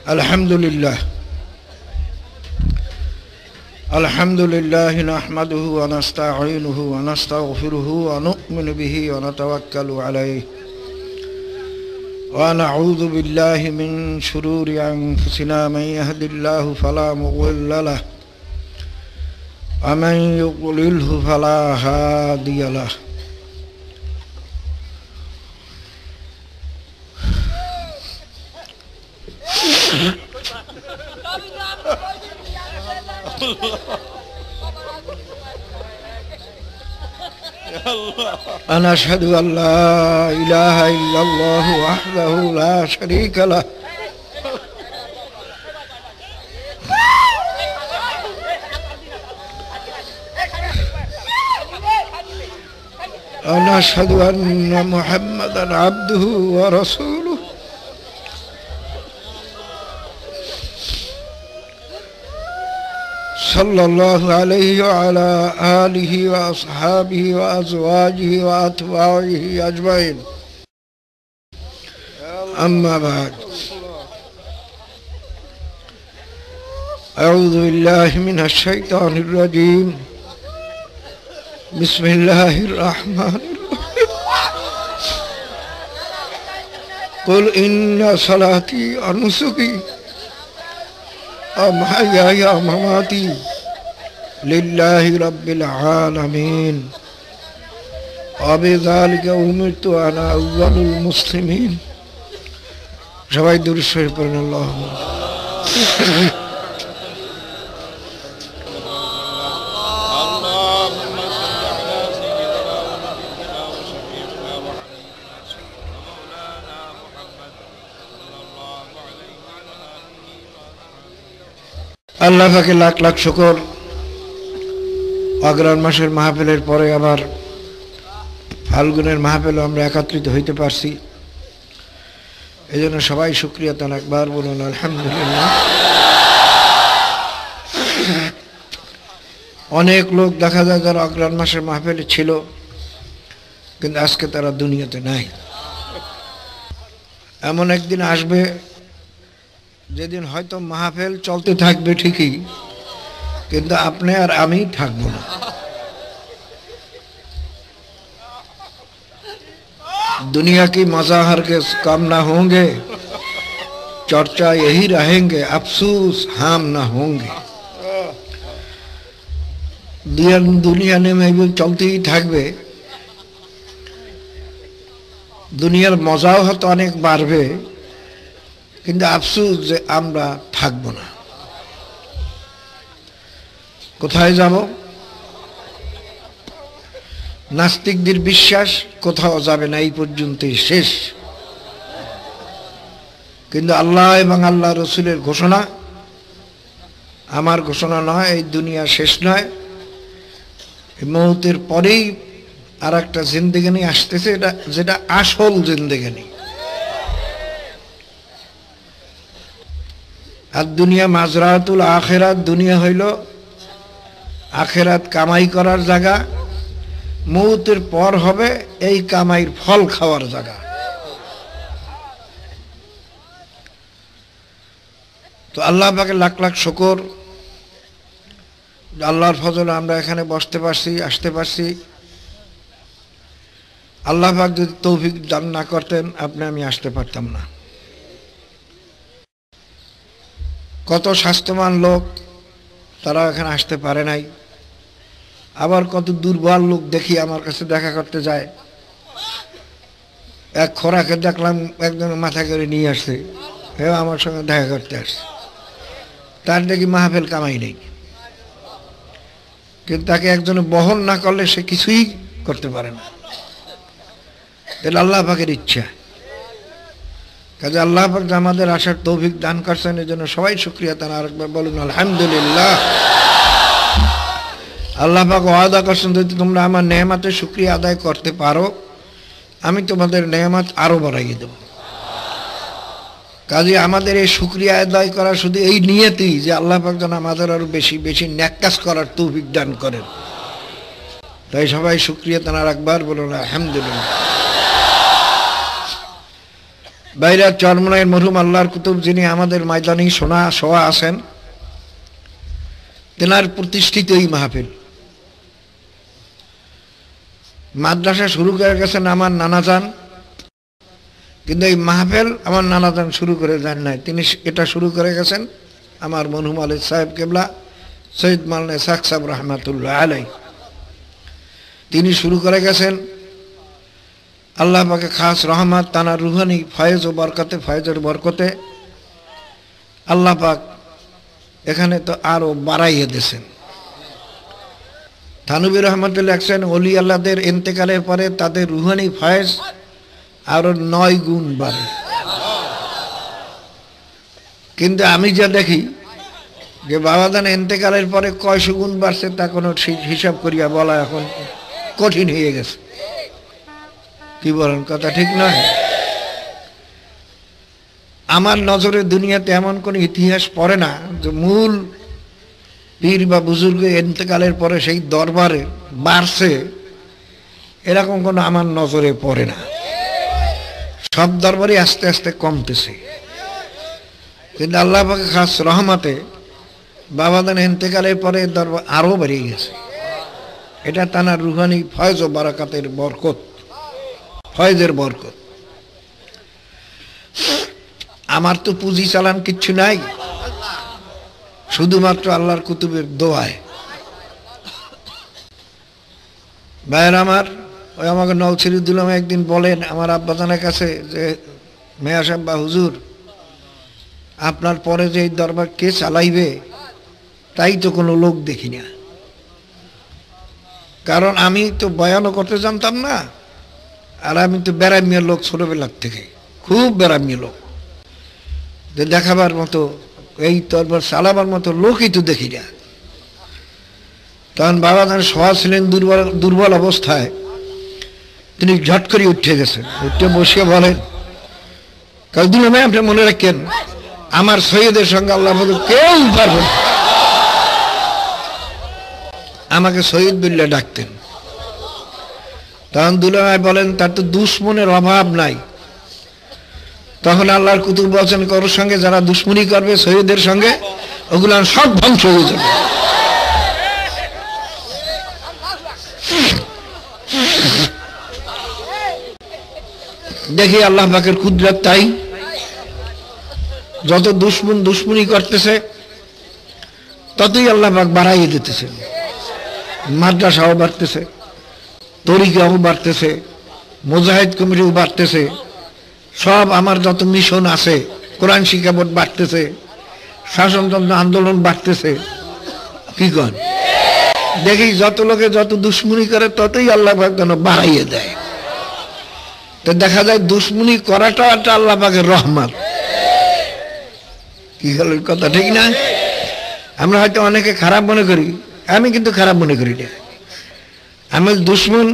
আলহামদুলিল্লাহ আলহামদুলিল্লাহি নাহমাদুহু ওয়া নাস্তাঈনুহু ওয়া নাস্তাগফিরুহু ওয়া নু'মিনু বিহি ওয়া নাতাওয়াক্কালু আলাইহি ওয়া নাউযু বিল্লাহি মিন শুরুরি আনফুসিনা মান ইয়াহদিল্লাহু ফালা মুদিল্লা লাহু ওয়া মান ইউদ্লিলহু ফালা হাদিয়া লাহু। أنا أشهد أن لا إله إلا الله وحده لا شريك له أنا أشهد أن محمدا عبده ورسوله صلى الله عليه وعلى آله وأصحابه وأزواجه وأتباعه أجمعين. أما بعد، أعوذ بالله من الشيطان الرجيم. بسم الله الرحمن الرحيم. قل إن صلاتي ونسكي ومحياي ومماتي لله رب العالمين وبذلك أمرت وأنا أول المسلمين. সবাই দুরূদ শরীফ পড়েন। আল্লাহুম্মা আল্লাহ পাকে লাখ লাখ শুকর, অগ্রহায়ণ মাসের মাহফিলের পরে আবার ফাল্গুনের মাহফিলে আমরা একত্রিত হইতে পারছি। এই জন্য সবাই শুকরিয়া তান একবার বলুন আলহামদুলিল্লাহ। অনেক লোক দেখা যায় যারা অগ্রহায়ণ মাসের মাহফিলে ছিল, কিন্তু আজকে তারা দুনিয়াতে নাই। এমন একদিন আসবে যেদিন হয়তো মাহফিল চলতে থাকবে ঠিকই, কিন্তু আপনি আর আমি থাকবো না। दुनिया की मजा हरगिज़ कम ना होंगे, चर्चा यही रहेंगे, अफसोस हम ना होंगे। दुनिया ने में भी चलती ही থাকবে, দুনিয়ার মজাও হয়তো অনেক বাড়বে, কিন্তু আফসোস যে আমরা থাকবো না। কোথায় যাব? নাস্তিকদের বিশ্বাস কোথাও যাবে না, এই পর্যন্তই শেষ। কিন্তু আল্লাহ এবং আল্লাহ রসুলের ঘোষণা, আমার ঘোষণা নয়, এই দুনিয়া শেষ নয়, মৌতের পরেই আর একটা জিন্দেগানি আসতেছে, যেটা আসল জিন্দেগানি। আর দুনিয়া মাজরাতুল আখিরাত, দুনিয়া হইল আখিরাত কামাই করার জায়গা, মৌতের পর হবে এই কামাইর ফল খাওয়ার জায়গা। তো আল্লাহ পাকে লাখ লাখ শুকর, আল্লাহর ফজলে আমরা এখানে বসতে পারছি, আসতে পারছি। আল্লাহ পাক যদি তৌফিক দান না করতেন, আপনি আমি আসতে পারতাম না। কত স্বাস্থ্যবান লোক তারা এখানে আসতে পারে নাই, আবার কত দুর্বল লোক দেখি আমার কাছে দেখা করতে যায়। এক খোরাকে দেখলাম একজন মাথা করে নিয়ে আসছে, হেও আমার সঙ্গে দেখা করতে আসছে, তার দেখি মাহফিল কামাই নেই, কিন্তু তাকে একজনে বহন না করলে সে কিছুই করতে পারে না। এটা আল্লাহ পাকের ইচ্ছা। কাজে আল্লাহ পাক আমাদের আসার তৌফিক দান করছেন, এই জন্য সবাই শুকরিয়া তান আরেকবার বলুন আলহামদুলিল্লাহ। আল্লাহ পাক ওয়াদা করছেন, যদি তোমরা আমার নেয়ামতের শুকরিয়া আদায় করতে পারো, আমি তোমাদের নেয়ামত আরো বাড়াইয়ে দেব। কাজে আমাদের এই শুকরিয়া আদায় করা শুধু এই নিয়তেই যে আল্লাহ পাক যেন আমাদের আরো বেশি বেশি নেক কাজ করার তৌফিক দান করেন। তাই সবাই শুকরিয়া তান আরেকবার বলুন আলহামদুলিল্লাহ। বাইরা চরমনাইয়ের মরহুম আল্লাহর কুতুব যিনি আমাদের ময়দানি শোয়া আছেন, তেনার প্রতিষ্ঠিত এই মাহফিল। মাদ্রাসা শুরু করে গেছেন আমার নানাজান, কিন্তু এই মাহফিল আমার নানাজান শুরু করে যান নাই, তিনি এটা শুরু করে গেছেন আমার মরহুম আলী সাহেব কেবলা সৈয়দ মাওলানা ইসহাক সাহেব রহমাতুল্লাহ আলাই। তিনি শুরু করে গেছেন। আল্লাহ পাকে খাস রহমত, তানার রুহানি ফয়েজ ও বরকতে, ফয়েজের বরকতে আল্লাহ পাক এখানে তো আরো বাড়াইয়ে দিয়েছেন। থানবী রহমতুল্লাহ লেখছেন, ওলি আল্লাহদের ইন্তেকালের পরে তাদের রুহানি ফয়েজ আরো 9 গুণ বাড়ে। কিন্তু আমি যা দেখি যে বাবাদান ইন্তেকালের পরে কয়শো গুণ বাড়ছে তা কোনো হিসাব করিয়া বলা এখন কঠিন হয়ে গেছে। কি বলেন, কথা ঠিক নয়? আমার নজরে দুনিয়াতে এমন কোন ইতিহাস পড়ে না যে মূল পীর বা বুজুর্গ ইন্তেকালের পরে সেই দরবারে বাড়ছে, এরকম কোনো আমার নজরে পড়ে না। সব দরবারই আস্তে আস্তে কমতেছে। কিন্তু আল্লাহ পাকের খাস রহমতে বাবাদান ইন্তেকালের পরে দরবার আরো বেড়ে গেছে। এটা তানার রুহানি ফয়েজ ও বারাকাতের বরকত, ফয়েজের বরকত। আমার তো পুঁজি চালান কিচ্ছু নাই, শুধুমাত্র আল্লাহর কুতুবের দোয়ায়। ভাইয়ের আমার, ওই আমাকে নওছিরুদ্দুল্লাহ একদিন বলেন আমার আব্বাজানের কাছে যে মেয়া সাহেব বা হুজুর, আপনার পরে যে এই দরবার কে চালাইবে তাই তো কোনো লোক দেখি না। কারণ আমি তো বয়ানও করতে জানতাম না, আর আমি তো বেড়ামিয়া লোক ছোটবেলার থেকে, খুব বেড়ামিয়া লোক, যে দেখাবার মতো এই দরবার চালাবার মতো লোকই তো দেখি না। তখন বাবা তার শোয়া ছিলেন দুর্বল অবস্থায়, তিনি ঝট করে উঠে গেছেন। উঠে বসে বলেন, কাজদুল ভাই আপনি মনে রাখেন আমার সৈয়দের সঙ্গে আল্লাহ কেউ পারবেন। আমাকে সৈয়দ বললে ডাকতেন। তখন দুলাভাই বলেন তার তো দুশ্মনের অভাব নাই। তখন আল্লাহর কুতুব বলছেন, কারোর সঙ্গে যারা দুশ্মনী করবে সৈয়দের সঙ্গে, ওগুলো সব ধ্বংস হয়ে যাবে। দেখি আল্লাহ পাকের কুদরত, তাই যত দুশ্মনী করতেছে ততই আল্লাহ পাক বাড়াইয়ে দিতেছে। মাদ্রাসাও বাড়তেছে, তরিকাও বাড়তেছে, মুজাহিদ কমিটিও বাড়তেছে, সব আমার যত মিশন আছে, কোরআন শিক্ষা বোর্ড বাড়তেছে, শাসনতন্ত্র আন্দোলন বাড়তেছে। কি কন? দেখি যত লোকে যত দুশ্মনী করে ততই আল্লাহ পাক যেন বাড়াইয়ে দেয়। তো দেখা যায় দুশ্মনী করাটা একটা আল্লাহ পাকের রহমত। কি হল কথা, ঠিক না? আমরা হয়তো অনেকে খারাপ মনে করি, আমি কিন্তু খারাপ মনে করি না। আমি দুশ্মন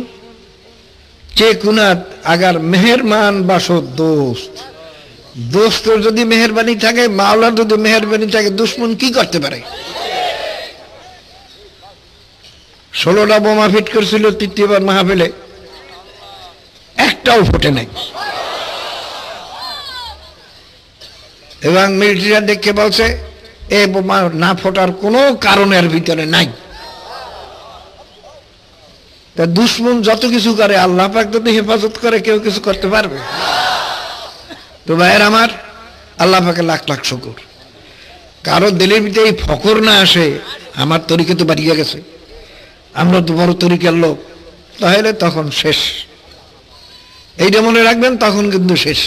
চে কুনাত আগার মেহেরমান বাসো দোস্ত, দোস্তের যদি মেহরবানি থাকে, মাওলার যদি মেহরবানি থাকে, দুশ্মন কি করতে পারে? 16টা বোমা ফিট করেছিল তৃতীয়বার মাহফিলে, একটাও ফোটে নাই। এবং মিলিটারিরা দেখে বলছে এ বোমা না ফোটার কোনো কারণের ভিতরে নাই। তা দুশ্মন যত কিছু করে, আল্লাহ পাক যদি হেফাজত করে, কেউ কিছু করতে পারবে? তো ভাইয়ের আমার, আল্লাহ পাকে লাখ লাখ শুকর। কারো দিলের ভিতরে এই ফকর না আসে, আমার তরিকা তো বাড়িয়ে গেছে, আমরা তো বড় তরিকার লোক, তাহলে তখন শেষ। এইটা মনে রাখবেন, তখন কিন্তু শেষ।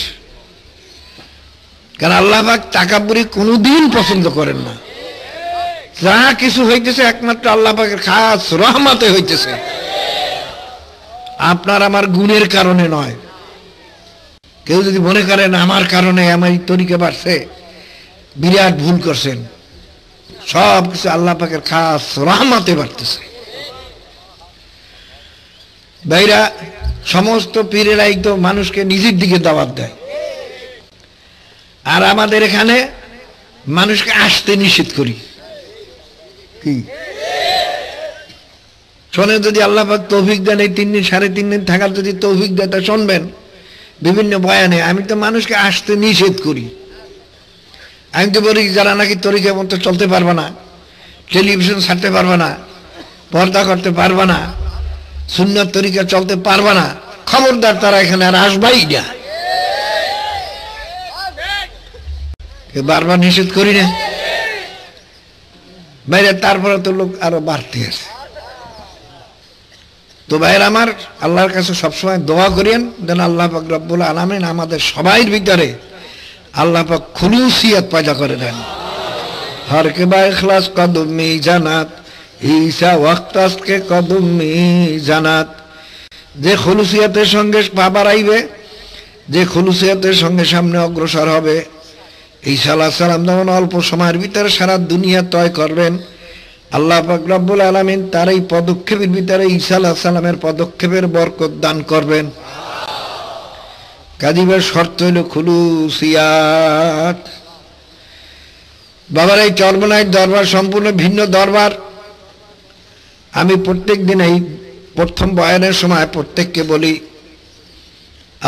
কারণ আল্লাহ পাক তাকাব্বুরি কোনোদিন পছন্দ করেন না। যা কিছু হইতেছে একমাত্র আল্লাহ পাকের খাস রহমতে হইতেছে, আপনার আমার গুণের কারণে নয়। কেউ যদি মনে করেন আমার কারণে আমার তরিকা বাড়ছে, বিরাট ভুল করছেন। সব কিছু আল্লাহ পাকের খাস রহমতে বাড়তেছে। ভাইরা, সমস্ত পীরেরাই তো মানুষকে নিজের দিকে দাওয়াত দেয়, আর আমাদের এখানে মানুষকে আসতে নিষেধ করি। কি শোনে, যদি আল্লাহ পাক তৌফিক দেন এই 3 দিন 3.5 দিন থাকার যদি তৌফিক দেয় তা শুনবেন, বিভিন্ন বয়ানে আমি তো মানুষকে আসতে নিষেধ করি। আমি তো বলি যারা নাকি তরিকা মতো চলতে পারবে না, টেলিভিশন ছাড়তে পারবে না, পর্দা করতে পারবে না, সুন্নাত তরিকা চলতে পারবে না, খবরদার তারা এখানে আর আসবাই না। বারবার নিষেধ করি না বাইরে, তারপরে তো লোক আরো বাড়তে আছে। তো ভাইয়ের আমার, আল্লাহর কাছে সবসময় দোয়া করেন যেন আল্লাহ পাক রব্বুল আলামিন আমাদের সবাই ভিতরে আল্লাহ পাক খুলুসিয়ত পয়দা করে দেন। হর কে বা ইখলাস কদমি জানাত ঈসা ওয়াক্ত আজকে কদমি জানাত। যে খুলুসিয়তের সঙ্গে পা বাড়াইবে, যে খুলুসিয়তের সঙ্গে সামনে অগ্রসর হবে, ঈসা আলাইহিস সালাম যেমন অল্প সময়ের ভিতরে সারা দুনিয়া তয় করবেন, আল্লাহ পাক রব্বুল আলামিন তার এই পদক্ষেপের ভিতরে ঈসা আলাইহিস সালামের পদক্ষেপের বরকত দান করবেন। কাদিবের শর্ত হইল খুলুসিয়াত। বাবার এই চরমনাই দরবার সম্পূর্ণ ভিন্ন দরবার। আমি প্রত্যেক দিন এই প্রথম বয়ানের সময় প্রত্যেককে বলি,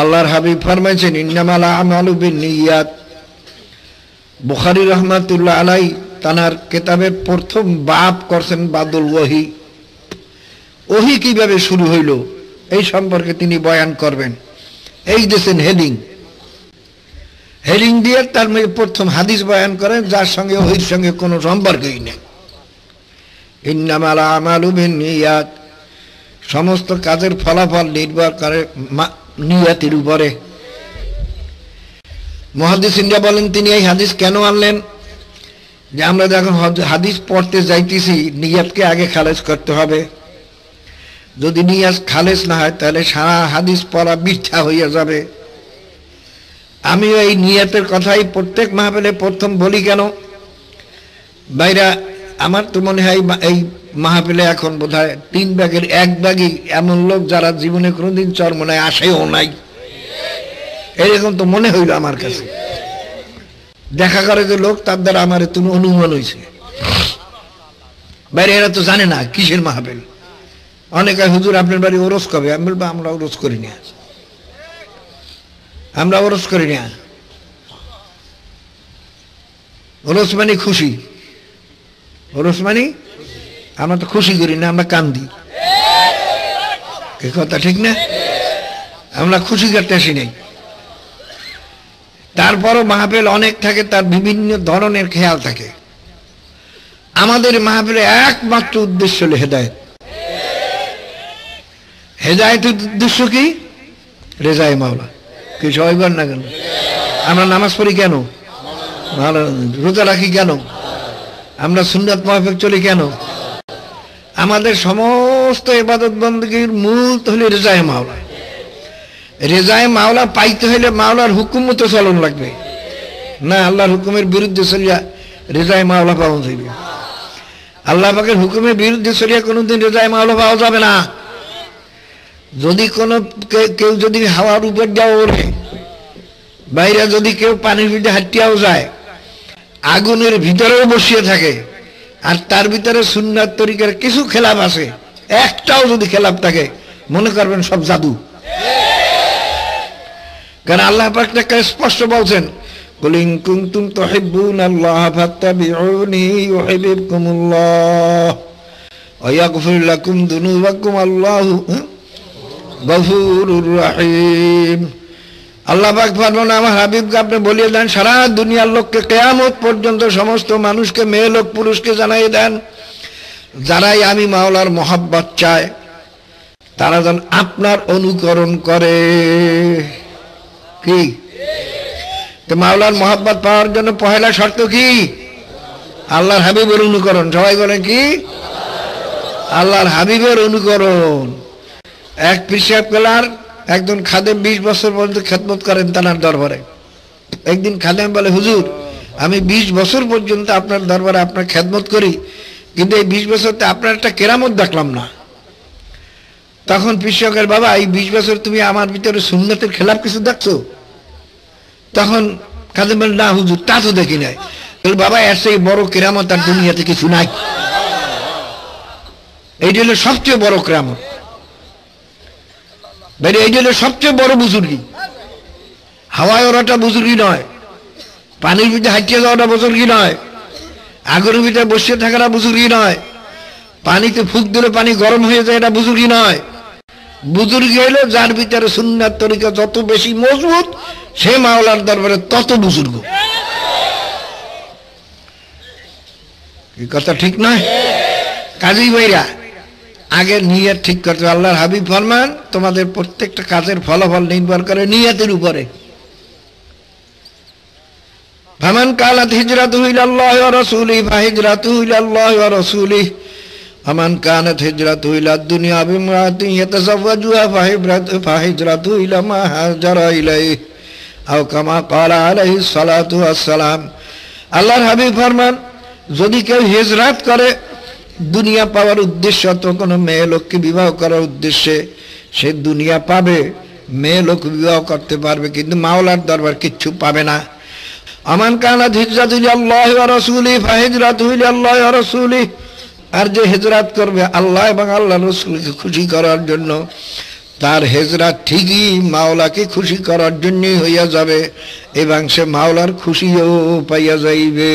আল্লাহর হাবিব ফরমাইছেন ইন্নামাল আমালু বিন্নিয়াত। বুখারী রহমাতুল্লাহ আলাইহি তানার কিতাবের প্রথম বাব করছেন বাদুল ওহী। ওহী কিভাবে শুরু হইল এই সম্পর্কে তিনি বয়ান করবেন। এই দেখেন হেডিং দিয়ে তার মধ্যে প্রথম হাদিস বয়ান করেন, যার সঙ্গে ওহীর সঙ্গে কোনো সম্পর্কই নেই। ইন্নামাল আমালু বিন্নিয়াত, সমস্ত কাজের ফলাফল নির্ভর করে নিয়াতের উপরে। মুহাদ্দিসিনরা বলেন তিনি এই হাদিস কেন আনলেন, যে আমরা যখন হাদিস পড়তে যাইতেছি নিয়াতকে আগে খালেজ করতে হবে। যদি নিয়াত খালেজ না হয় তাহলে সারা হাদিস পড়া মিথ্যা হইয়া যাবে। আমিও এই নিয়াতের কথাই প্রত্যেক মাহফিলে প্রথম বলি। কেন বাইরা, আমার তো মনে হয় এই মাহফিলে এখন বোধহয় 3 ভাগের 1 ভাগই এমন লোক যারা জীবনে কোনোদিন চরমনায় আসেও নাই, এরকম তো মনে হইল আমার কাছে। দেখা করে যে লোক, তার দ্বারা আমার তুমি অনুমান হয়েছে। বাইরে এরা তো জানে না কিসের মাহফিল। অনেকে হুজুর আপনার বাড়ি ওরস কবে? আমি বলবো আমরা ওরস করি না, আমরা ওরস করি না। ওরস মানে খুশি, ওরস মানে আমরা তো খুশি করি না, আমরা কান্দি। এ কথা ঠিক না? আমরা খুশি করতে আসি নাই। তারপরও মাহফিল অনেক থাকে, তার বিভিন্ন ধরনের খেয়াল থাকে। আমাদের মাহফিলে একমাত্র উদ্দেশ্য হলো হেদায়েত। হেদায়েতের উদ্দেশ্য কি? রেজায়ে মাওলা। কি সবাই বল না কেন? আমরা নামাজ পড়ি কেন? ভালো। রোজা রাখি কেন? আমরা সুন্নাত মাহফিল চলি কেন? আমাদের সমস্ত ইবাদত বندگির মূল তো হলো রেজায়ে মাওলা। রেজায়ে মাওলা পাইতে হইলে মাওলার হুকুম মতো চলন লাগবে, না আল্লাহর হুকুমের বিরুদ্ধে চলিয়া রেজায়ে মাওলা পাওয়া যাবে। আল্লাহ পাকের হুকুমের বিরুদ্ধে চলিয়া কোনোদিন রেজায়ে মাওলা পাওয়া যাবে না। যদি কোনো কেউ যদি হাওয়ার উপর যাও ওঠে, বাইরে যদি কেউ পানির ভিতরে হাঁটিয়াও যায়, আগুনের ভিতরেও বসিয়ে থাকে, আর তার ভিতরে সুন্নাত তরিকার কিছু খেলাফ আছে, একটাও যদি খেলাফ থাকে, মনে করবেন সব জাদু। কারণ আল্লাহ পাক স্পষ্ট বলছেন, কুল ইন কুনতুম তুহিব্বুনাল্লাহ ফাত্তাবিউনি ইউহিব্বুকুমুল্লাহ ওয়া ইয়াগফির লাকুম যুনুবাকুম আল্লাহু গফুরুর রহিম। আল্লাহ পাক ফরমান, আমার হাবিবকে আপনি বলিয়ে দেন সারা দুনিয়ার লোককে কিয়ামত পর্যন্ত সমস্ত মানুষকে, মেয়ে লোক পুরুষকে জানাই দেন, যারাই আমি মাওলার মহব্বত চায় তারা যেন আপনার অনুকরণ করে। কি? তো মাওলার মহব্বত পাওয়ার জন্য পহেলা শর্ত কি? আল্লাহর হাবিবের অনুকরণ। সবাই বলেন কি? আল্লাহর হাবিবের অনুকরণ। এক পীর সাহেব কেলার একজন খাদেম 20 বছর পর্যন্ত খেদমত করেন তার দরবারে। একদিন খাদেম বলে, হুজুর আমি 20 বছর পর্যন্ত আপনার দরবারে আপনার খেদমত করি, কিন্তু এই 20 বছরতে আপনার একটা কেরামত দেখলাম না। তখন পীর সাহেবের, বাবা এই 20 বছর তুমি আমার ভিতরে সুন্নতের খেলাফ কিছু দেখছো? তখন খাদেম বলে, না হুজুর তা তো দেখি নাই। বাবা এর সেই বড় কেরামত আর দুনিয়াতে কিছু নাই। এইটা হলো সবচেয়ে বড় কেরামত, এইটা হলো সবচেয়ে বড় বুজুর্গি। হাওয়ায় ওরাটা বুজুর্গি নয়, পানির ভিতরে হাঁটিয়ে যাওয়াটা বুজুর্গি নয়, আগুনের ভিতরে বসে থাকাটা বুজুর্গি নয়, পানিতে ফুঁক দিলে পানি গরম হয়ে যায় এটা বুজুর্গি নয়। বুজুর্গি হইল যার ভিতরে সুন্নাত তরিকা যত বেশি মজবুত সে মাওলার দরবারে তত বুজুর্গ। এই কথা ঠিক নয়? কাজী ভাইরা আগে নিয়ত ঠিক করতে। আল্লাহর হাবিব ফরমান তোমাদের প্রত্যেকটা কাজের ফলাফল নির্ভর করে নিয়তের উপরে। ফামান কানাত হিজরাতুহু ইলাল্লাহি ওয়া রাসূলিহি ফাহিজরাতুহু ইলাল্লাহি ওয়া রাসূলিহি ফামান কানাত হিজরাতুহু ইলাদ দুনিয়া বিমরাতিন ইয়াতাযাওয়াজুহা ফাহিজরাতুহু ইলা মা হাজারা ইলাইহি আও কামা ক্বালা আলাইহিস সালাতু ওয়াস সালাম। আল্লাহর হাবিব ফরমান যদি কেউ হিজরত করে দুনিয়া পাওয়ার উদ্দেশ্য, তো কোনো মেয়ে লোককে বিবাহ করার উদ্দেশ্যে, সে দুনিয়া পাবে, মেয়ে লোক বিবাহ করতে পারবে, কিন্তু মাওলার দরবার কিচ্ছু পাবে না। আমান কানাত হিজরাতুহু ইলাল্লাহি ওয়া রাসূলিহি ফাহিজরাতুহু ইলাল্লাহি ওয়া রাসূলিহি, আর যে হিজরত করবে আল্লাহ এবং আল্লাহর রাসূলকে খুশি করার জন্য, তার হিজরত ঠিকই মাওলাকে খুশি করার জন্যই হইয়া যাবে এবং সে মাওলার খুশিও পাইয়া যাইবে।